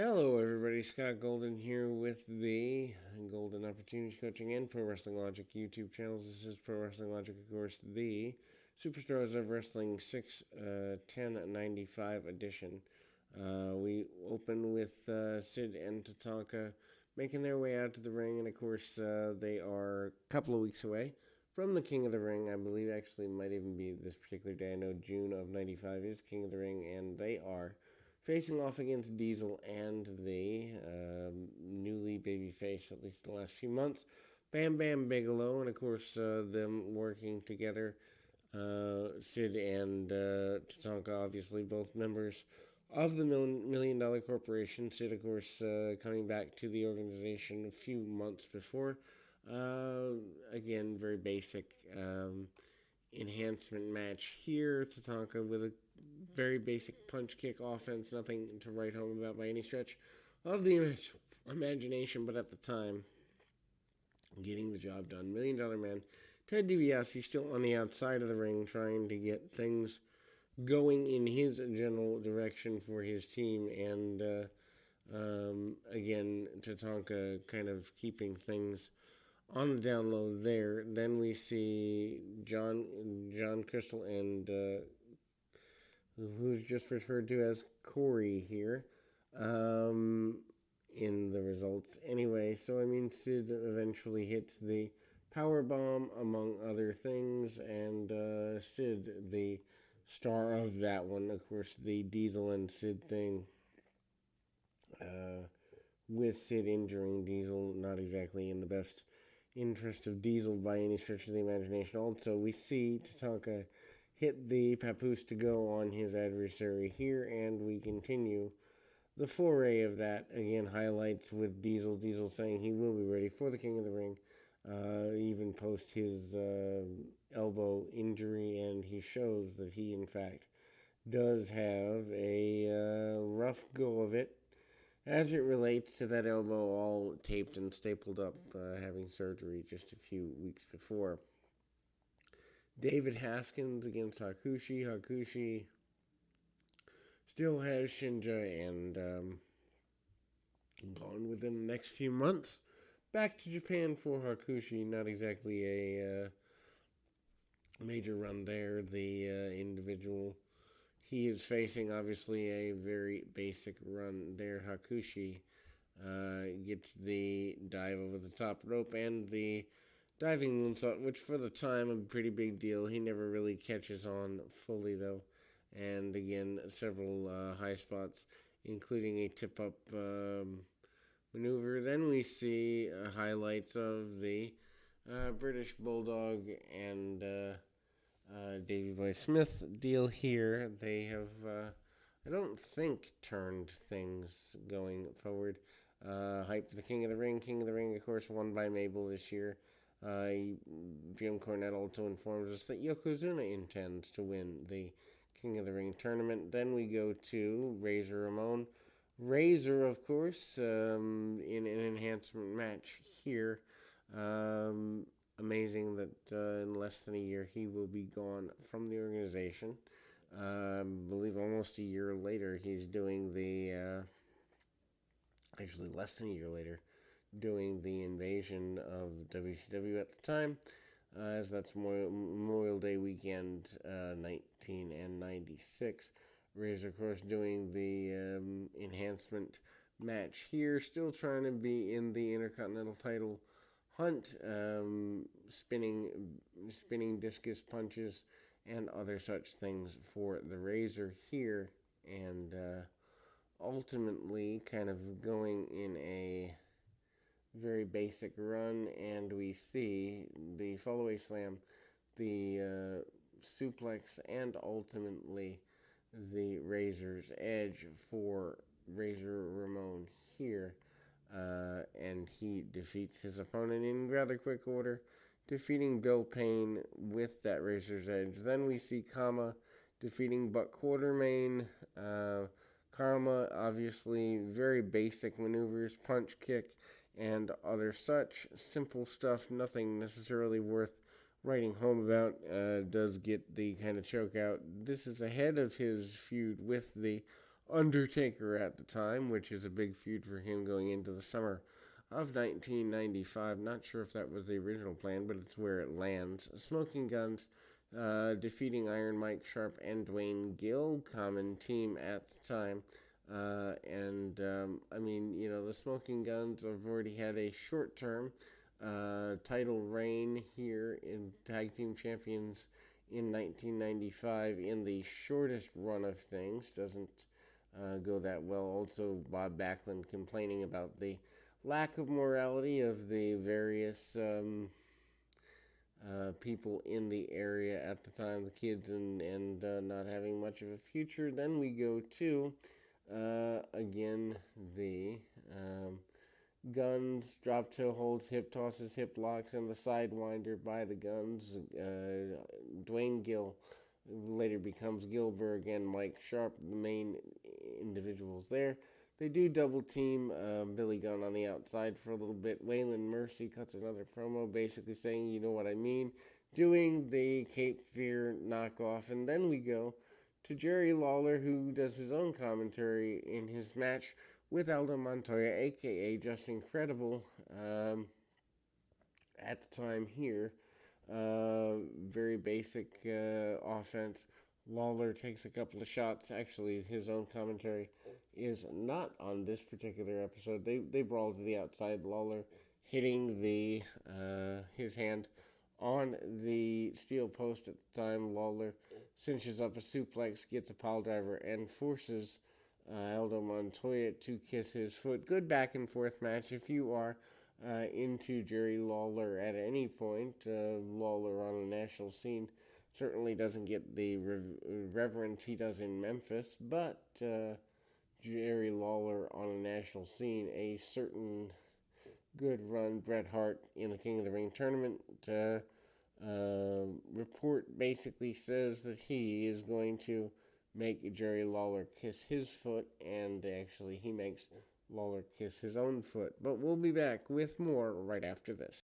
Hello, everybody. Scott Golden here with the Golden Opportunities Coaching and Pro Wrestling Logic YouTube channels. This is Pro Wrestling Logic, of course, the Superstars of Wrestling 1095 edition. We open with Sid and Tatanka making their way out to the ring, and of course, they are a couple of weeks away from the King of the Ring. I believe actually might even be this particular day. I know June of 95 is King of the Ring, and they are facing off against Diesel and the newly babyface, at least the last few months, Bam Bam Bigelow, and of course them working together. Sid and Tatanka, obviously both members of the Million Dollar Corporation. Sid, of course, coming back to the organization a few months before. Again, very basic enhancement match here. Tatanka with a very basic punch kick offense, nothing to write home about by any stretch of the imagination, but at the time, getting the job done. $1 Million Man, Ted DiBiase, still on the outside of the ring, trying to get things going in his general direction for his team, and again, Tatanka kind of keeping things on the down low there. Then we see John Crystal and who's just referred to as Corey here, in the results. Anyway, so I mean, Sid eventually hits the power bomb among other things, and Sid, the star of that one, of course, the Diesel and Sid thing. With Sid injuring Diesel, not exactly in the best interest of Diesel by any stretch of the imagination. Also, we see Tatanka hit the papoose to go on his adversary here, and we continue the foray of that. Again, highlights with Diesel saying he will be ready for the King of the Ring, even post his elbow injury, and he shows that he, in fact, does have a rough go of it as it relates to that elbow all taped and stapled up, having surgery just a few weeks before. David Haskins against Hakushi. Hakushi still has Shinja and gone within the next few months. Back to Japan for Hakushi. Not exactly a major run there. The individual he is facing, obviously, a very basic run there. Hakushi gets the dive over the top rope and the diving moonsault, which for the time a pretty big deal. He never really catches on fully though, and again several high spots, including a tip up maneuver. Then we see highlights of the British Bulldog and Davey Boy Smith deal here. They have, I don't think, turned things going forward. Hype the King of the Ring. King of the Ring, of course, won by Mabel this year. Jim Cornette also informs us that Yokozuna intends to win the King of the Ring tournament. Then we go to Razor Ramon. Razor, of course, in an enhancement match here. Amazing that in less than a year he will be gone from the organization. I believe almost a year later he's doing the, actually less than a year later, doing the invasion of WCW at the time, as that's Memorial Day weekend, 19 and 96. Razor, of course, doing the enhancement match here, still trying to be in the Intercontinental title hunt, spinning discus punches and other such things for the Razor here, and ultimately kind of going in a very basic run, and we see the fallaway slam, the suplex, and ultimately the Razor's edge for Razor Ramon here. And he defeats his opponent in rather quick order, defeating Bill Payne with that Razor's Edge. Then we see Kama defeating Buck Quartermain. Kama, obviously, very basic maneuvers, punch, kick, and other such. Simple stuff, nothing necessarily worth writing home about. Does get the kind of choke out. This is ahead of his feud with the Undertaker at the time, which is a big feud for him going into the summer of 1995. Not sure if that was the original plan, but it's where it lands. Smoking Guns defeating Iron Mike Sharp and Dwayne Gill, common team at the time. I mean, the Smoking Guns have already had a short term title reign here in Tag Team Champions in 1995 in the shortest run of things. Doesn't go that well. Also, Bob Backlund complaining about the lack of morality of the various people in the area at the time, the kids, and not having much of a future. Then we go to again the Guns, drop toe holds, hip tosses, hip locks, and the sidewinder by the Guns. Dwayne Gill later becomes Gilbert and Mike Sharp, the main individuals there. They do double team Billy Gunn on the outside for a little bit. Waylon Mercy cuts another promo basically saying, you know what I mean, doing the Cape Fear knockoff. And then we go to Jerry Lawler, who does his own commentary in his match with Aldo Montoya, aka Just Incredible, at the time here. Very basic offense. Lawler takes a couple of shots. Actually, his own commentary is not on this particular episode. They brawl to the outside. Lawler hitting the his hand on the steel post at the time. Lawler cinches up a suplex, gets a pile driver, and forces Aldo Montoya to kiss his foot. Good back and forth match. If you are into Jerry Lawler at any point, Lawler on a national scene certainly doesn't get the reverence he does in Memphis, but Jerry Lawler on a national scene, a certain good run. Bret Hart in the King of the Ring tournament report basically says that he is going to make Jerry Lawler kiss his foot, and actually he makes Lawler kiss his own foot. But we'll be back with more right after this.